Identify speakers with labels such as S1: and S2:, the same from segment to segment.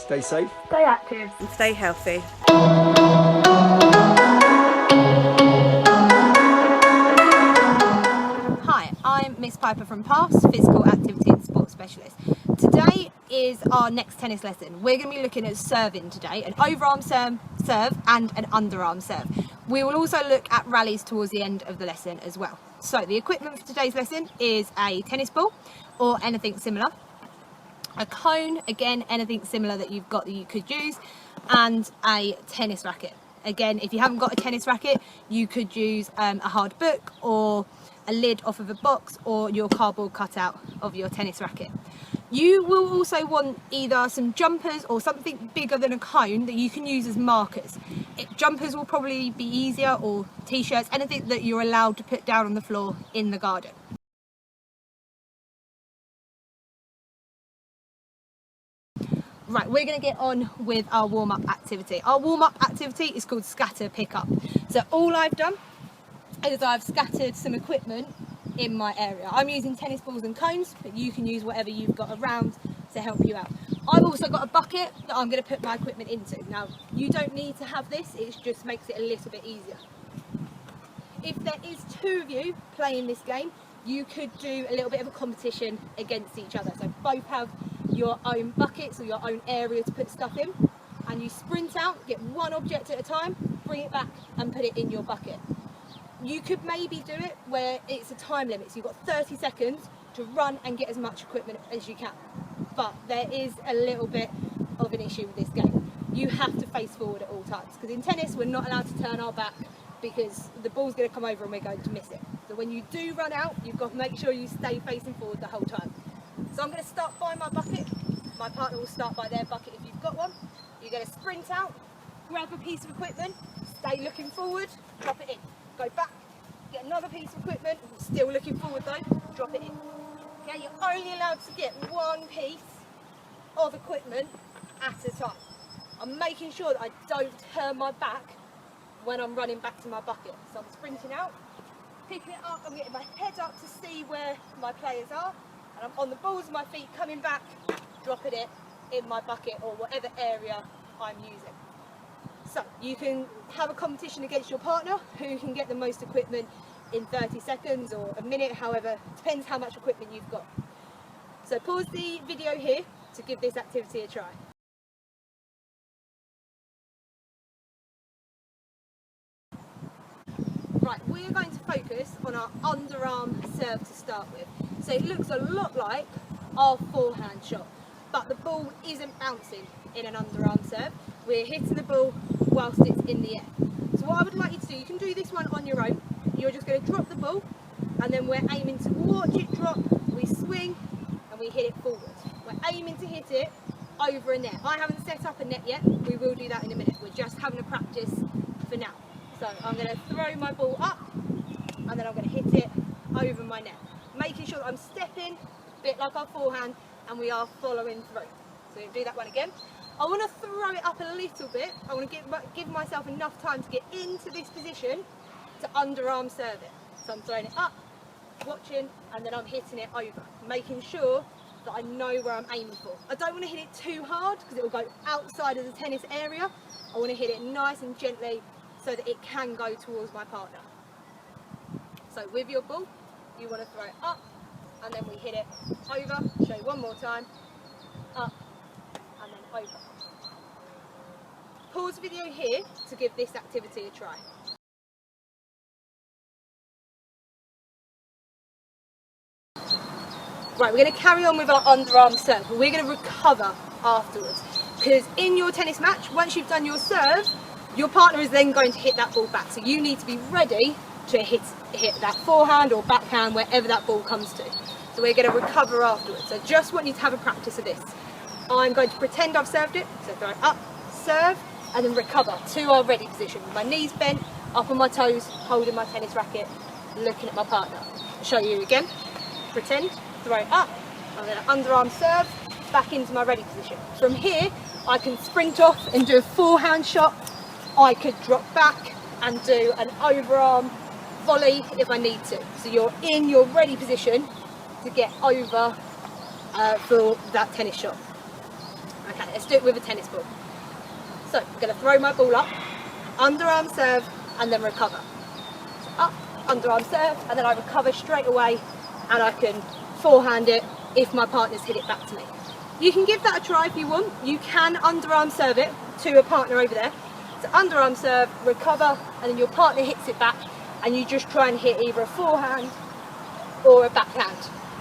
S1: Stay safe.
S2: Stay active.
S3: And stay healthy.
S4: Hi, I'm Miss Piper from PASS, Physical Activity and Sports Specialist. Today is our next tennis lesson. We're going to be looking at serving today, an overarm serve and an underarm serve. We will also look at rallies towards the end of the lesson as well. So the equipment for today's lesson is a tennis ball or anything similar, a cone, again anything similar that you've got that you could use, and a tennis racket. Again, if you haven't got a tennis racket, you could use a hard book or a lid off of a box or your cardboard cutout of your tennis racket. You will also want either some jumpers or something bigger than a cone that you can use as markers. Jumpers will probably be easier, or t-shirts, anything that you're allowed to put down on the floor in the garden. Right, we're going to get on with our warm-up activity. Our warm-up activity is called scatter pickup. So all I've done is I've scattered some equipment in my area. I'm using tennis balls and cones, but you can use whatever you've got around to help you out. I've also got a bucket that I'm going to put my equipment into. Now, you don't need to have this, it just makes it a little bit easier. If there is two of you playing this game, you could do a little bit of a competition against each other. So both have your own buckets or your own area to put stuff in, and you sprint out, get one object at a time, bring it back and put it in your bucket. You could maybe do it where it's a time limit, so you've got 30 seconds to run and get as much equipment as you can. But there is a little bit of an issue with this game. You have to face forward at all times, because in tennis we're not allowed to turn our back because the ball's going to come over and we're going to miss it. So when you do run out, you've got to make sure you stay facing forward the whole time. So I'm going to start by my bucket. My partner will start by their bucket if you've got one. You're going to sprint out, grab a piece of equipment, stay looking forward, drop it in. Go back, get another piece of equipment, still looking forward though, drop it in. Okay, you're only allowed to get one piece of equipment at a time. I'm making sure that I don't turn my back when I'm running back to my bucket. So I'm sprinting out, picking it up, I'm getting my head up to see where my players are, and I'm on the balls of my feet coming back, dropping it in my bucket or whatever area I'm using. So you can have a competition against your partner who can get the most equipment in 30 seconds or a minute, however, depends how much equipment you've got. So pause the video here to give this activity a try. Right, we're going to focus on our underarm serve to start with. So it looks a lot like our forehand shot, but the ball isn't bouncing in an underarm serve. We're hitting the ball whilst it's in the air. So what I would like you to do, you can do this one on your own. You're just going to drop the ball, and then we're aiming to watch it drop, we swing, and we hit it forward. We're aiming to hit it over a net. I haven't set up a net yet, we will do that in a minute. We're just having a practice for now. So I'm going to throw my ball up, and then I'm going to hit it over my net. Making sure that I'm stepping, a bit like our forehand, and we are following through. So we'll do that one again. I want to throw it up a little bit. I want to give myself enough time to get into this position to underarm serve it. So I'm throwing it up, watching, and then I'm hitting it over, making sure that I know where I'm aiming for. I don't want to hit it too hard because it will go outside of the tennis area. I want to hit it nice and gently so that it can go towards my partner. So with your ball, you want to throw it up, and then we hit it over. Show you one more time. Up, and then over. Pause the video here to give this activity a try. Right, we're going to carry on with our underarm serve, but we're going to recover afterwards. Because in your tennis match, once you've done your serve, your partner is then going to hit that ball back. So you need to be ready to hit that forehand or backhand, wherever that ball comes to. So we're going to recover afterwards. So just want you to have a practice of this. I'm going to pretend I've served it, so throw it up, serve, and then recover to our ready position. With my knees bent, up on my toes, holding my tennis racket, looking at my partner. I'll show you again. Pretend, throw it up, I'm going to underarm serve, back into my ready position. From here, I can sprint off and do a forehand shot. I could drop back and do an overarm volley if I need to. So you're in your ready position to get over for that tennis shot. Okay, let's do it with a tennis ball. So I'm going to throw my ball up, underarm serve, and then recover. So up, underarm serve, and then I recover straight away, and I can forehand it if my partner's hit it back to me. You can give that a try if you want. You can underarm serve it to a partner over there. So underarm serve, recover, and then your partner hits it back, and you just try and hit either a forehand or a backhand.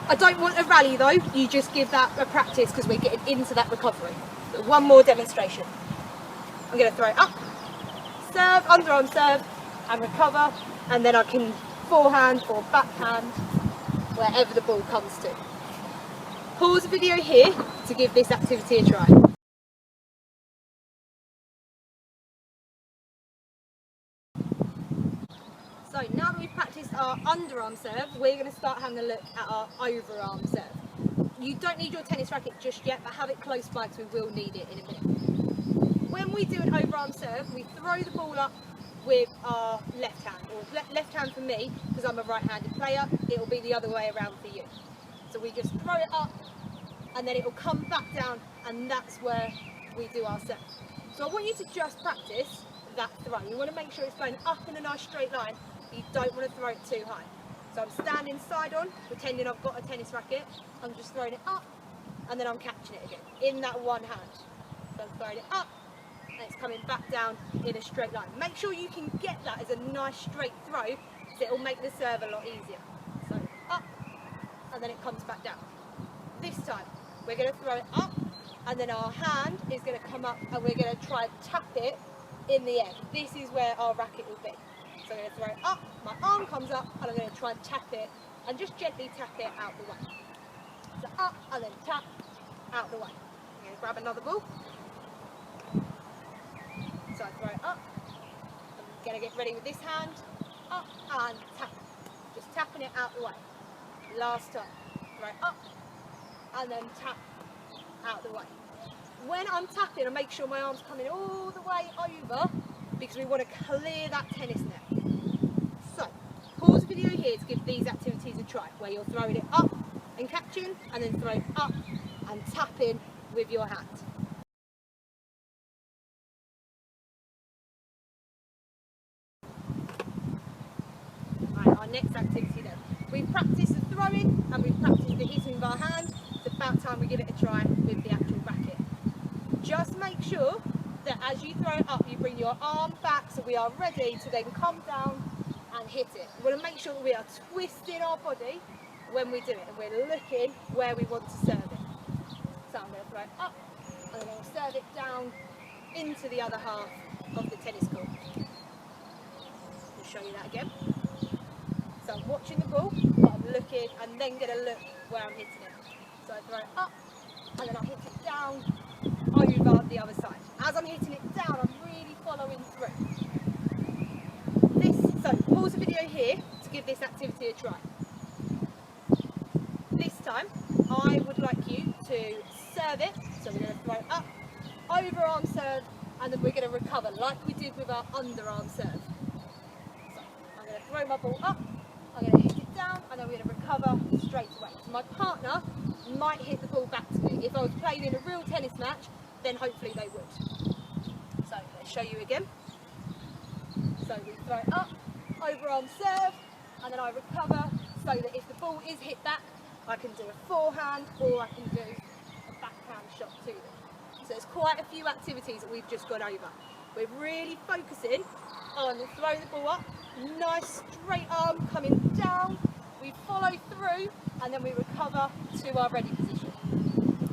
S4: I don't want a rally though, you just give that a practice because we're getting into that recovery. So one more demonstration. I'm going to throw it up, serve, underarm serve, and recover, and then I can forehand or backhand wherever the ball comes to. Pause the video here to give this activity a try. So now that we've practiced our underarm serve, we're going to start having a look at our overarm serve. You don't need your tennis racket just yet, but have it close by because we will need it in a minute. When we do an overarm serve, we throw the ball up with our left hand, or left hand for me, because I'm a right-handed player, it'll be the other way around for you. So we just throw it up, and then it will come back down, and that's where we do our serve. So I want you to just practice that throw. You want to make sure it's going up in a nice straight line, but you don't want to throw it too high. So I'm standing side on, pretending I've got a tennis racket, I'm just throwing it up, and then I'm catching it again, in that one hand. So I'm throwing it up, and it's coming back down in a straight line. Make sure you can get that as a nice straight throw, so it'll make the serve a lot easier. So up, and then it comes back down. This time, we're going to throw it up, and then our hand is going to come up, and we're going to try and tap it in the air. This is where our racket will be. So I'm going to throw it up, my arm comes up, and I'm going to try and tap it, and just gently tap it out the way. So up, and then tap, out the way. I'm going to grab another ball. So I throw it up, I'm going to get ready with this hand, up and tap, just tapping it out the way. Last time, throw it up and then tap out the way. When I'm tapping, I make sure my arm's coming all the way over because we want to clear that tennis net. So, pause the video here to give these activities a try, where you're throwing it up and catching, and then throwing up and tapping with your hand. Our next activity then. We've practiced the throwing and we've practiced the hitting with our hand. It's about time we give it a try with the actual racket. Just make sure that as you throw it up, you bring your arm back so we are ready to then come down and hit it. We want to make sure that we are twisting our body when we do it, and we're looking where we want to serve it. So I'm going to throw it up and then I'll serve it down into the other half of the tennis court. I'll show you that again. So I'm watching the ball, but I'm looking and then going to look where I'm hitting it. So I throw it up and then I hit it down over the other side. As I'm hitting it down, I'm really following through. So pause the video here to give this activity a try. This time, I would like you to serve it. So we're going to throw it up, overarm serve, and then we're going to recover like we did with our underarm serve. So I'm going to throw my ball up, I'm going to hit it down, and then we're going to recover straight away. So my partner might hit the ball back to me. If I was playing in a real tennis match, then hopefully they would. So let's show you again. So we throw it up, overarm serve, and then I recover so that if the ball is hit back, I can do a forehand or I can do a backhand shot to them. So there's quite a few activities that we've just gone over. We're really focusing on throwing the ball up, nice straight arm coming down, we follow through, and then we recover to our ready position.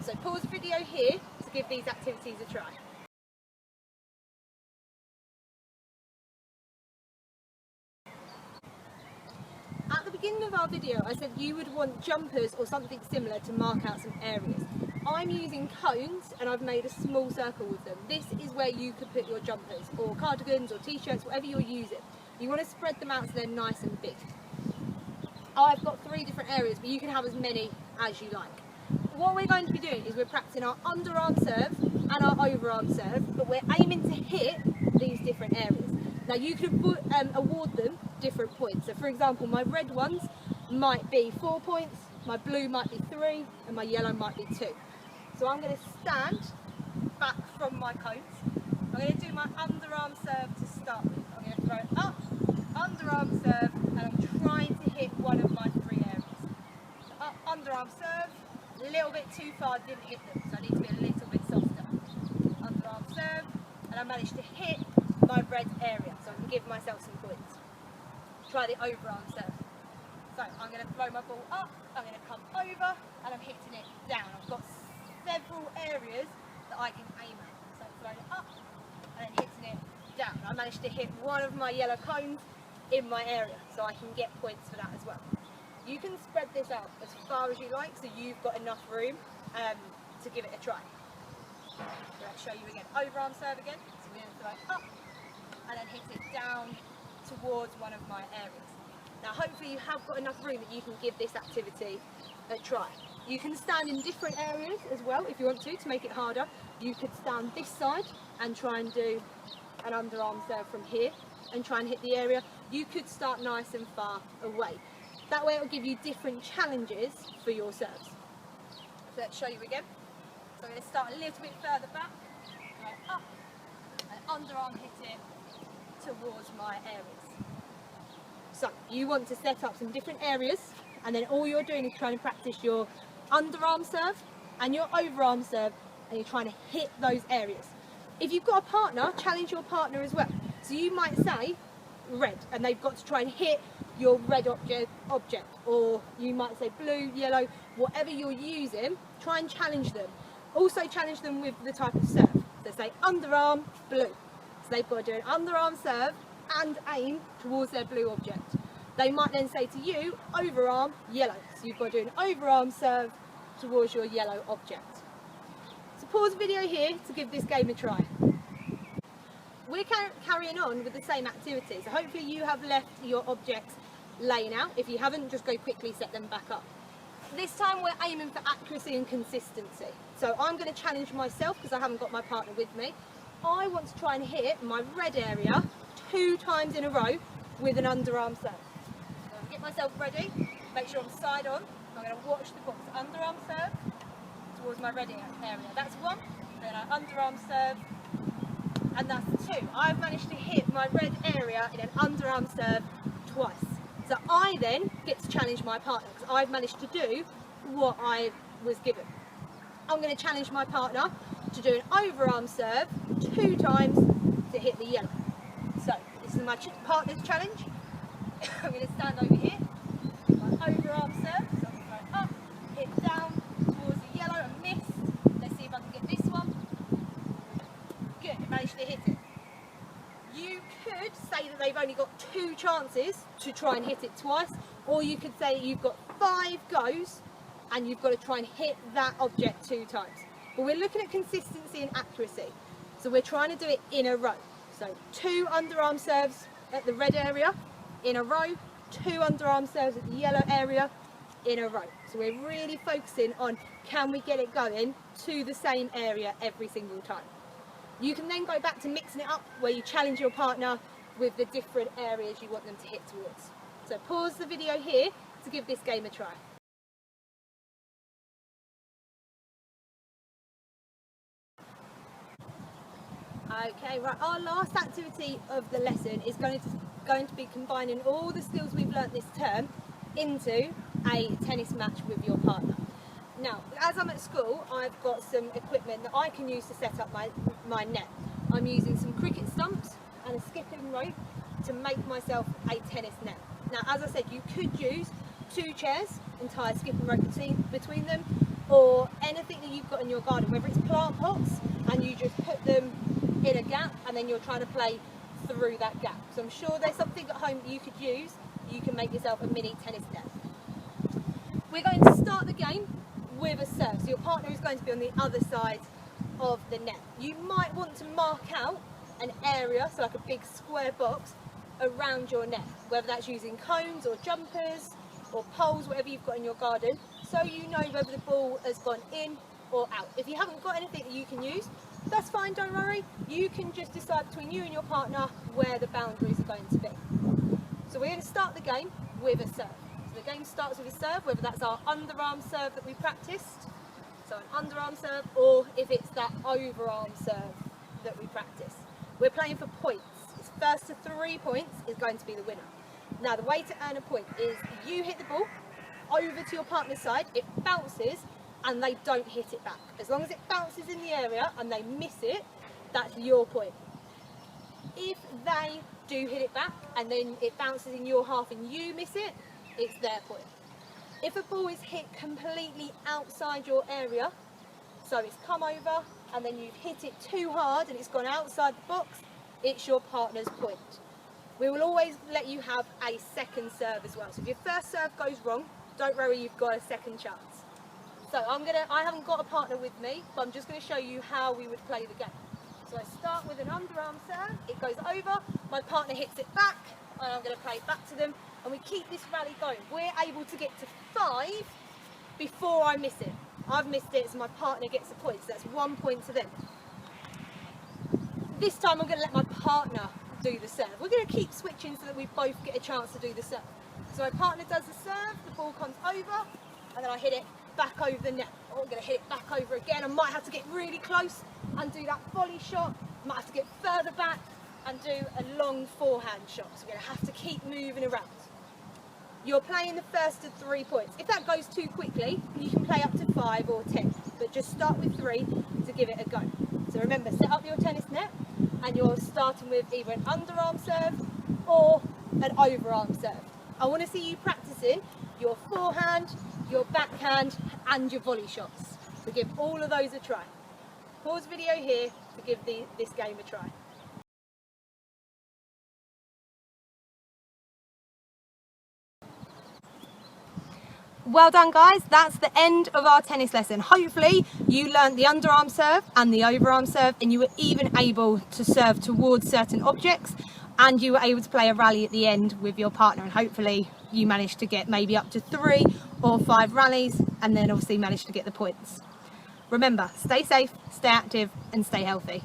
S4: So pause the video here to give these activities a try. At the beginning of our video, I said you would want jumpers or something similar to mark out some areas. I'm using cones and I've made a small circle with them. This is where you could put your jumpers or cardigans or t-shirts, whatever you're using. You want to spread them out so they're nice and big. I've got 3 different areas, but you can have as many as you like. What we're going to be doing is we're practicing our underarm serve and our overarm serve, but we're aiming to hit these different areas. Now you could award them different points. So for example, my red ones might be 4 points, my blue might be 3, and my yellow might be 2. So I'm going to stand back from my cones. I'm going to do my underarm serve to start with. I'm going to throw it up, underarm serve, and I'm trying to hit one of my 3 areas. So up, underarm serve, a little bit too far, didn't hit them, so I need to be a little bit softer. Underarm serve, and I managed to hit my red area, so I can give myself some points. Try the overarm serve. So I'm going to throw my ball up, I'm going to come over, and I'm hitting it down. I've got several areas that I can aim at. So throwing it up, and then hitting it down. I managed to hit one of my yellow cones in my area, so I can get points for that as well. You can spread this out as far as you like, so you've got enough room to give it a try. So let's show you again. Overarm serve again. So we're going to throw it up, and then hit it down towards one of my areas. Now hopefully you have got enough room that you can give this activity a try. You can stand in different areas as well if you want to make it harder. You could stand this side and try and do an underarm serve from here and try and hit the area. You could start nice and far away. That way it will give you different challenges for your serves. So let's show you again. So I'm going to start a little bit further back, go up, and underarm hit it towards my areas. So you want to set up some different areas, and then all you're doing is trying to practice your underarm serve and your overarm serve, and you're trying to hit those areas. If you've got a partner, challenge your partner as well. So you might say red, and they've got to try and hit your red object, or you might say blue, yellow, whatever you're using, try and challenge them. Also challenge them with the type of serve. So say underarm, blue. So they've got to do an underarm serve and aim towards their blue object. They might then say to you, overarm, yellow. So you've got to do an overarm serve towards your yellow object. So pause the video here to give this game a try. We're carrying on with the same activity, so hopefully you have left your objects laying out. If you haven't, just go quickly set them back up. This time we're aiming for accuracy and consistency. So I'm going to challenge myself because I haven't got my partner with me. I want to try and hit my red area 2 times in a row with an underarm serve. So I'll get myself ready, make sure I'm side on. I'm going to watch the box. Underarm serve towards my red area. That's 1. Then I underarm serve, and that's 2. I've managed to hit my red area in an underarm serve twice. So I then get to challenge my partner because I've managed to do what I was given. I'm going to challenge my partner to do an overarm serve 2 times to hit the yellow. So this is my partner's challenge. I'm going to stand over here, my overarm serve, so I'm going to go up, hit down towards the yellow and missed. Let's see if I can get this one. Good, I managed to hit it. You could say that they've only got 2 chances to try and hit it twice, or you could say you've got 5 goes and you've got to try and hit that object 2 times. But we're looking at consistency and accuracy, so we're trying to do it in a row. So 2 underarm serves at the red area in a row, 2 underarm serves at the yellow area in a row. So we're really focusing on, can we get it going to the same area every single time. You can then go back to mixing it up where you challenge your partner with the different areas you want them to hit towards. So pause the video here to give this game a try. Okay, right, our last activity of the lesson is going to be combining all the skills we've learnt this term into a tennis match with your partner. Now, as I'm at school, I've got some equipment that I can use to set up my net. I'm using some cricket stumps and a skipping rope to make myself a tennis net. Now, as I said, you could use 2 chairs and tie a skipping rope between them, or anything that you've got in your garden, whether it's plant pots and you just put them in a gap and then you're trying to play through that gap. So I'm sure there's something at home that you could use. You can make yourself a mini tennis net. We're going to start the game with a serve. So your partner is going to be on the other side of the net. You might want to mark out an area, so like a big square box around your net, whether that's using cones or jumpers or poles, whatever you've got in your garden, so you know whether the ball has gone in or out. If you haven't got anything that you can use, that's fine, don't worry. You can just decide between you and your partner where the boundaries are going to be. So we're going to start the game with a serve. So the game starts with a serve, whether that's our underarm serve that we practiced. So an underarm serve, or if it's that overarm serve that we practice. We're playing for points. It's first to 3 points is going to be the winner. Now the way to earn a point is you hit the ball over to your partner's side, it bounces and they don't hit it back. As long as it bounces in the area and they miss it, that's your point. If they do hit it back and then it bounces in your half and you miss it, it's their point. If a ball is hit completely outside your area, so it's come over and then you've hit it too hard and it's gone outside the box, it's your partner's point. We will always let you have a second serve as well. So if your first serve goes wrong, don't worry, you've got a second chance. So I haven't got a partner with me, but I'm just going to show you how we would play the game. So I start with an underarm serve, it goes over, my partner hits it back, and I'm going to play it back to them, and we keep this rally going. We're able to get to 5 before I miss it. I've missed it, so my partner gets a point, so that's 1 point to them. This time I'm going to let my partner do the serve. We're going to keep switching so that we both get a chance to do the serve. So my partner does the serve, the ball comes over, and then I hit it back over the net. Oh, I'm going to hit it back over again. I might have to get really close and do that volley shot. I might have to get further back and do a long forehand shot. So we're going to have to keep moving around. You're playing the first of 3 points. If that goes too quickly, you can play up to 5 or 10, but just start with 3 to give it a go. So remember, set up your tennis net, and you're starting with either an underarm serve or an overarm serve. I want to see you practicing your forehand, your backhand and your volley shots. So give all of those a try. Pause the video here to give this game a try. Well done guys, that's the end of our tennis lesson. Hopefully you learned the underarm serve and the overarm serve, and you were even able to serve towards certain objects, and you were able to play a rally at the end with your partner, and hopefully you managed to get maybe up to 3 or 5 rallies, and then obviously managed to get the points. Remember, stay safe, stay active and stay healthy.